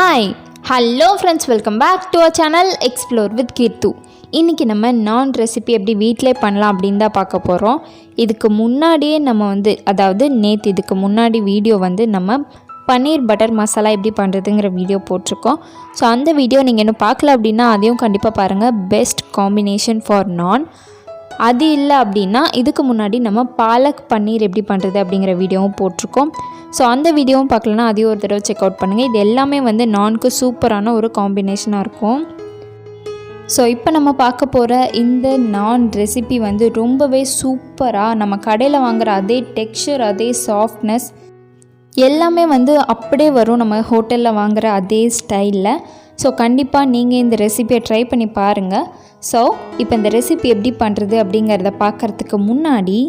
Hi hello friends, welcome back to our channel explore with Keerthu. இன்றைக்கி நம்ம நான் recipe எப்படி வீட்டிலே பண்ணலாம் அப்படின்னு தான் பார்க்க போகிறோம். இதுக்கு முன்னாடியே நம்ம நேற்று இதுக்கு முன்னாடி வீடியோ நம்ம பன்னீர் பட்டர் மசாலா எப்படி பண்ணுறதுங்கிற வீடியோ போட்டிருக்கோம். ஸோ அந்த வீடியோ நீங்கள் இன்னும் பார்க்கல அப்படின்னா அதையும் கண்டிப்பாக பாருங்கள். பெஸ்ட் காம்பினேஷன் ஃபார் நான். அது இல்லை அப்படின்னா இதுக்கு முன்னாடி நம்ம பாலக் பன்னீர் எப்படி பண்ணுறது அப்படிங்கிற வீடியோவும் போட்டிருக்கோம். ஸோ அந்த வீடியோவும் பார்க்கலன்னா அதையும் ஒரு தடவை செக் அவுட் பண்ணுங்கள். இது எல்லாமே நான்க்கு சூப்பரான ஒரு காம்பினேஷனாக இருக்கும். ஸோ இப்போ நம்ம பார்க்க போகிற இந்த நான் ரெசிபி ரொம்பவே சூப்பராக, நம்ம கடையில் வாங்குகிற அதே டெக்ஸ்சர், அதே சாஃப்ட்னஸ் எல்லாமே அப்படியே வரும் நம்ம ஹோட்டலில் வாங்குகிற அதே ஸ்டைலில். ஸோ கண்டிப்பாக நீங்கள் இந்த ரெசிபியை ட்ரை பண்ணி பாருங்கள். ஸோ இப்போ இந்த ரெசிபி எப்படி பண்ணுறது அப்படிங்கிறத பார்க்குறதுக்கு முன்னாடி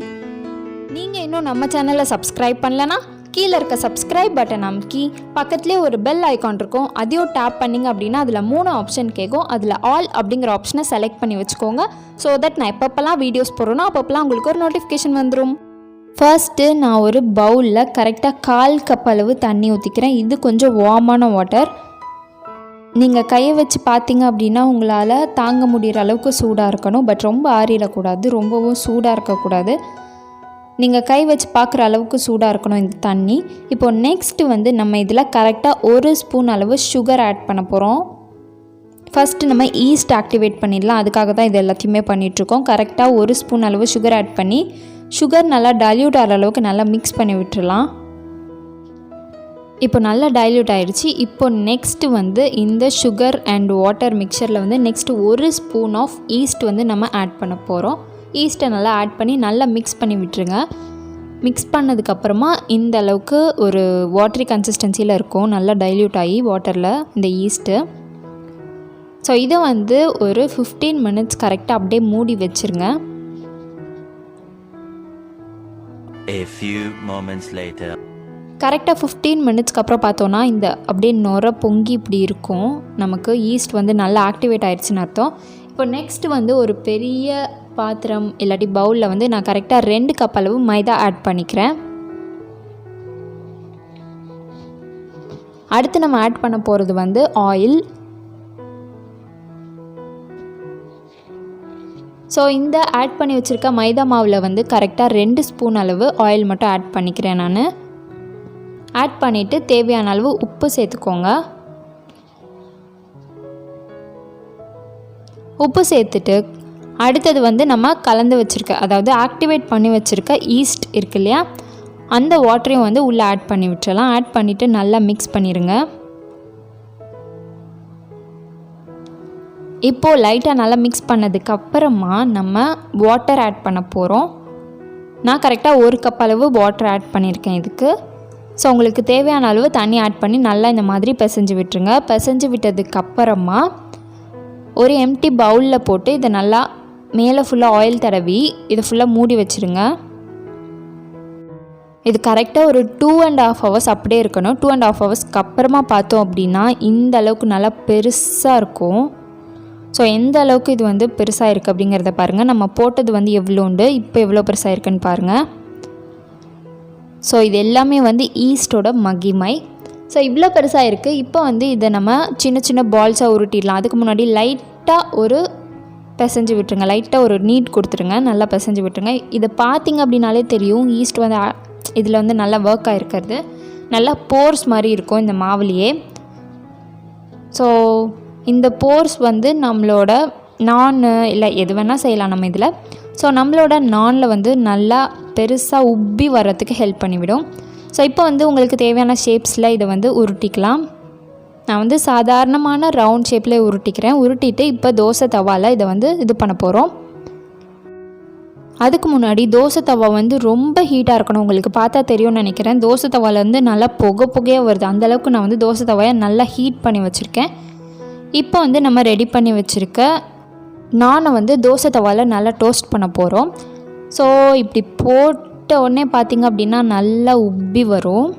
நீங்கள் இன்னும் நம்ம சேனலை சப்ஸ்கிரைப் பண்ணலன்னா கீழே இருக்க சப்ஸ்கிரைப் பட்டன் அமுக்கி பக்கத்துலேயே ஒரு பெல் ஐக்கான் இருக்கும், அதையும் டேப் பண்ணிங்க அப்படின்னா அதில் 3 ஆப்ஷன் கேட்கும். அதில் ஆல் அப்படிங்கிற ஆப்ஷனை செலக்ட் பண்ணி வச்சுக்கோங்க. ஸோ தட் நான் எப்பப்பெல்லாம் வீடியோஸ் போடுறேனோ அப்பப்பெல்லாம் உங்களுக்கு ஒரு நோட்டிஃபிகேஷன் வந்துடும். ஃபர்ஸ்ட்டு நான் ஒரு பவுலில் கரெக்டாக 1/4 கப் அளவு தண்ணி ஊற்றிக்கிறேன். இது கொஞ்சம் வார்மான வாட்டர். நீங்கள் கையை வச்சு பார்த்தீங்க அப்படின்னா உங்களால் தாங்க முடிகிற அளவுக்கு சூடாக இருக்கணும். பட் ரொம்ப ஆறிடக்கூடாது, ரொம்பவும் சூடாக இருக்கக்கூடாது. நீங்கள் கை வச்சு பார்க்குற அளவுக்கு சூடாக இருக்கணும் இந்த தண்ணி. இப்போது நெக்ஸ்ட்டு நம்ம இதில் கரெக்டாக 1 ஸ்பூன் அளவு சுகர் ஆட் பண்ண போகிறோம். ஃபஸ்ட்டு நம்ம ஈஸ்ட் ஆக்டிவேட் பண்ணிடலாம். அதுக்காக தான் இது எல்லாத்தையுமே பண்ணிகிட்ருக்கோம். கரெக்டாக 1 ஸ்பூன் அளவு சுகர் ஆட் பண்ணி சுகர் நல்லா டைல்யூட் ஆகிற அளவுக்கு நல்லா மிக்ஸ் பண்ணி விட்டுடலாம். இப்போ நல்லா டைல்யூட் ஆகிடுச்சு. இப்போ நெக்ஸ்ட்டு இந்த சுகர் அண்ட் வாட்டர் மிக்சரில் நெக்ஸ்ட்டு 1 ஸ்பூன் ஆஃப் ஈஸ்ட் நம்ம ஆட் பண்ண போகிறோம். ஈஸ்ட்டை நல்லா ஆட் பண்ணி நல்லா மிக்ஸ் பண்ணி விட்டுருங்க. மிக்ஸ் பண்ணதுக்கப்புறமா இந்த அளவுக்கு ஒரு வாட்டரி கன்சிஸ்டன்சியில் இருக்கும், நல்லா டைல்யூட் ஆகி வாட்டரில் இந்த ஈஸ்ட்டு. ஸோ இதை ஒரு 15 மினிட்ஸ் கரெக்டாக அப்படியே மூடி வச்சுருங்க. கரெக்டாக 15 மினிட்ஸ்க்கு அப்புறம் பார்த்தோன்னா இந்த அப்படியே நுர பொங்கி இப்படி இருக்கும். நமக்கு ஈஸ்ட் நல்லா ஆக்டிவேட் ஆகிடுச்சின்னு அர்த்தம். இப்போ நெக்ஸ்ட்டு ஒரு பெரிய பாத்திரம் இல்லாட்டி பவுலில் நான் கரெக்டாக 2 கப் அளவு மைதா ஆட் பண்ணிக்கிறேன். அடுத்து நம்ம ஆட் பண்ண போகிறது ஆயில். ஸோ இந்த ஆட் பண்ணி வச்சுருக்க மைதா மாவில் கரெக்டாக 2 ஸ்பூன் அளவு ஆயில் மட்டும் ஆட் பண்ணிக்கிறேன் நான். ஆட் பண்ணிவிட்டு தேவையான அளவு உப்பு சேர்த்துக்கோங்க. உப்பு சேர்த்துட்டு அடுத்தது நம்ம கலந்து வச்சுருக்க, அதாவது ஆக்டிவேட் பண்ணி வச்சுருக்க ஈஸ்ட் இருக்கு இல்லையா, அந்த வாட்டரையும் உள்ளே ஆட் பண்ணி விட்டுறலாம். ஆட் பண்ணிவிட்டு நல்லா மிக்ஸ் பண்ணிடுங்க. இப்போது லைட்டாக நல்லா மிக்ஸ் பண்ணதுக்கப்புறமா நம்ம வாட்டர் ஆட் பண்ண போகிறோம். நான் கரெக்டாக 1 கப் அளவு வாட்டர் ஆட் பண்ணியிருக்கேன் இதுக்கு. ஸோ உங்களுக்கு தேவையான அளவு தண்ணி ஆட் பண்ணி நல்லா இந்த மாதிரி பிசைஞ்சு விட்டுருங்க. பிசைஞ்சு விட்டதுக்கப்புறமா ஒரு எம்டி பவுலில் போட்டு இதை நல்லா மேலே ஃபுல்லாக ஆயில் தடவி இதை ஃபுல்லாக மூடி வச்சுருங்க. இது கரெக்டாக ஒரு 2.5 ஹவர்ஸ் அப்படியே இருக்கணும். 2.5 ஹவர்ஸ்க்கு அப்புறமா பார்த்தோம் அப்படின்னா இந்த அளவுக்கு நல்லா பெருசாக இருக்கும். ஸோ எந்த அளவுக்கு இது பெருசாக இருக்குது அப்படிங்கிறத பாருங்கள். நம்ம போட்டது எவ்வளோண்டு, இப்போ எவ்வளோ பெருசாக இருக்குன்னு பாருங்கள். ஸோ இது எல்லாமே ஈஸ்டோட மகிமை. ஸோ இவ்வளோ பெருசாக இருக்குது. இப்போ இதை நம்ம சின்ன சின்ன பால்ஸாக உருட்டிடலாம். அதுக்கு முன்னாடி லைட்டாக ஒரு பிசைஞ்சு விட்டுருங்க, லைட்டாக ஒரு நீட் கொடுத்துருங்க, நல்லா பிசைஞ்சு விட்டுருங்க. இதை பார்த்திங்க அப்படின்னாலே தெரியும் ஈஸ்ட் இதில் நல்லா ஒர்க் ஆகிருக்கிறது. நல்லா போர்ஸ் மாதிரி இருக்கும் இந்த மாவுலேயே. ஸோ இந்த போர்ஸ் நம்மளோட நான் இல்லை எது வேணால் செய்யலாம் நம்ம இதில். ஸோ நம்மளோட நானில் நல்லா பெருசாக உப்பி வர்றதுக்கு ஹெல்ப் பண்ணிவிடும். ஸோ இப்போ உங்களுக்கு தேவையான ஷேப்ஸில் இதை உருட்டிக்கலாம். நான் சாதாரணமான ரவுண்ட் ஷேப்பில் உருட்டிக்கிறேன். உருட்டிட்டு இப்போ தோசை தவாவில் இதை இது பண்ண போகிறோம். அதுக்கு முன்னாடி தோசை தவா ரொம்ப ஹீட்டாக இருக்கணும். உங்களுக்கு பார்த்தா தெரியும்னு நினைக்கிறேன். தோசை தவாவில் நல்லா புகையாக வருது. அந்தளவுக்கு நான் தோசை தவாயை நல்லா ஹீட் பண்ணி வச்சுருக்கேன். இப்போ நம்ம ரெடி பண்ணி வச்சுருக்க நானை தோசை தவாவில் நல்லா டோஸ்ட் பண்ண போகிறோம். ஸோ இப்படி போட்ட உடனே பார்த்திங்க அப்படின்னா நல்லா உப்பி வரும்.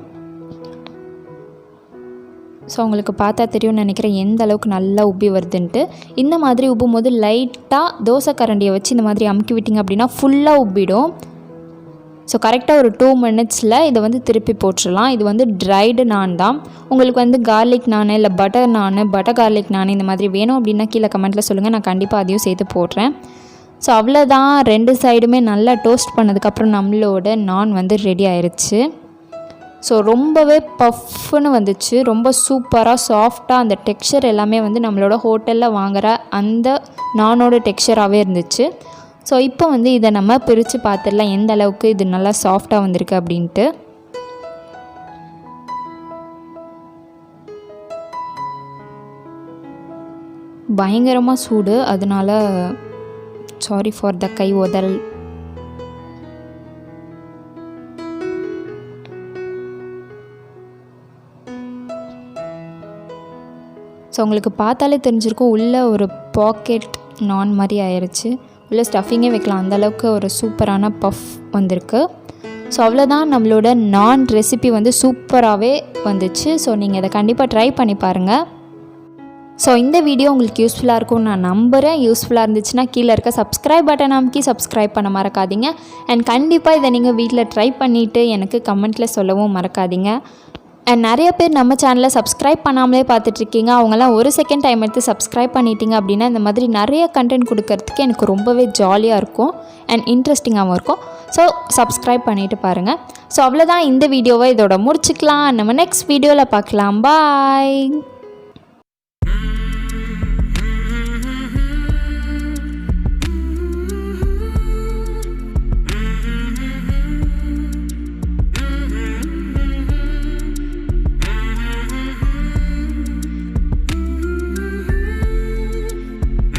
ஸோ உங்களுக்கு பார்த்தா தெரியும்னு நினைக்கிறேன் எந்த அளவுக்கு நல்லா உப்பி வருதுன்ட்டு. இந்த மாதிரி உப்பும் போது லைட்டாக தோசை கரண்டியை வச்சு இந்த மாதிரி அமுக்கி விட்டிங்க அப்படின்னா ஃபுல்லாக உப்பிடும். ஸோ கரெக்டாக ஒரு 2 மினிட்ஸில் இதை வந்து திருப்பி போட்டுடலாம். இது வந்து ட்ரைடு நான் தான். உங்களுக்கு வந்து கார்லிக் நான் இல்லை பட்டர் நான், பட்டர் கார்லிக் நான் இந்த மாதிரி வேணும் அப்படின்னா கீழே கமெண்ட்டில் சொல்லுங்கள், நான் கண்டிப்பாக அதையும் சேர்த்து போடுறேன். ஸோ அவ்வளோதான், 2 சைடுமே நல்லா டோஸ்ட் பண்ணதுக்கப்புறம் நம்மளோட நான் வந்து ரெடி ஆயிடுச்சு. ஸோ ரொம்பவே பஃப்னு வந்துச்சு, ரொம்ப சூப்பராக சாஃப்டாக அந்த டெக்ஸ்சர் எல்லாமே வந்து நம்மளோட ஹோட்டலில் வாங்குகிற அந்த நானோட டெக்ஸ்சராகவே இருந்துச்சு. ஸோ இப்போ வந்து இதை நம்ம பிரித்து பார்த்துடலாம் எந்த அளவுக்கு இது நல்லா சாஃப்டாக வந்திருக்கு அப்படின்ட்டு. பயங்கரமாக சூடு, அதனால சாரி ஃபார் த கை உதறல். ஸோ உங்களுக்கு பார்த்தாலே தெரிஞ்சிருக்கும், உள்ளே ஒரு பாக்கெட் நான் மாதிரி ஆயிடுச்சு. உள்ளே ஸ்டஃபிங்கே வைக்கலாம், அந்தளவுக்கு ஒரு சூப்பரான பஃப் வந்திருக்கு. ஸோ அவ்வளோதான், நம்மளோட நான் ரெசிபி வந்து சூப்பராகவே வந்துச்சு. ஸோ நீங்கள் இதை கண்டிப்பாக ட்ரை பண்ணி பாருங்கள். ஸோ இந்த வீடியோ உங்களுக்கு யூஸ்ஃபுல்லாக இருக்கும்னு நான் நம்புகிறேன். யூஸ்ஃபுல்லாக இருந்துச்சுன்னா கீழே இருக்க சப்ஸ்கிரைப் பட்டன் அமைக்கி சப்ஸ்கிரைப் பண்ண மறக்காதீங்க. அண்ட் கண்டிப்பாக இதை நீங்கள் வீட்டில் ட்ரை பண்ணிவிட்டு எனக்கு கமெண்ட்டில் சொல்லவும் மறக்காதீங்க. அண்ட் நிறைய பேர் நம்ம சேனலை சப்ஸ்கிரைப் பண்ணாமலே பார்த்துட்ருக்கீங்க. அவங்களாம் ஒரு செகண்ட் டைம் எடுத்து சப்ஸ்கிரைப் பண்ணிட்டீங்க அப்படின்னா இந்த மாதிரி நிறைய கண்டென்ட் கொடுக்கறதுக்கு எனக்கு ரொம்பவே ஜாலியாக இருக்கும் அண்ட் இன்ட்ரெஸ்டிங்காகவும் இருக்கும். ஸோ சப்ஸ்கிரைப் பண்ணிவிட்டு பாருங்கள். ஸோ அவ்வளோதான், இந்த வீடியோவை இதோட முடிச்சுக்கலாம். நம்ம நெக்ஸ்ட் வீடியோவில் பார்க்கலாம். பாய்.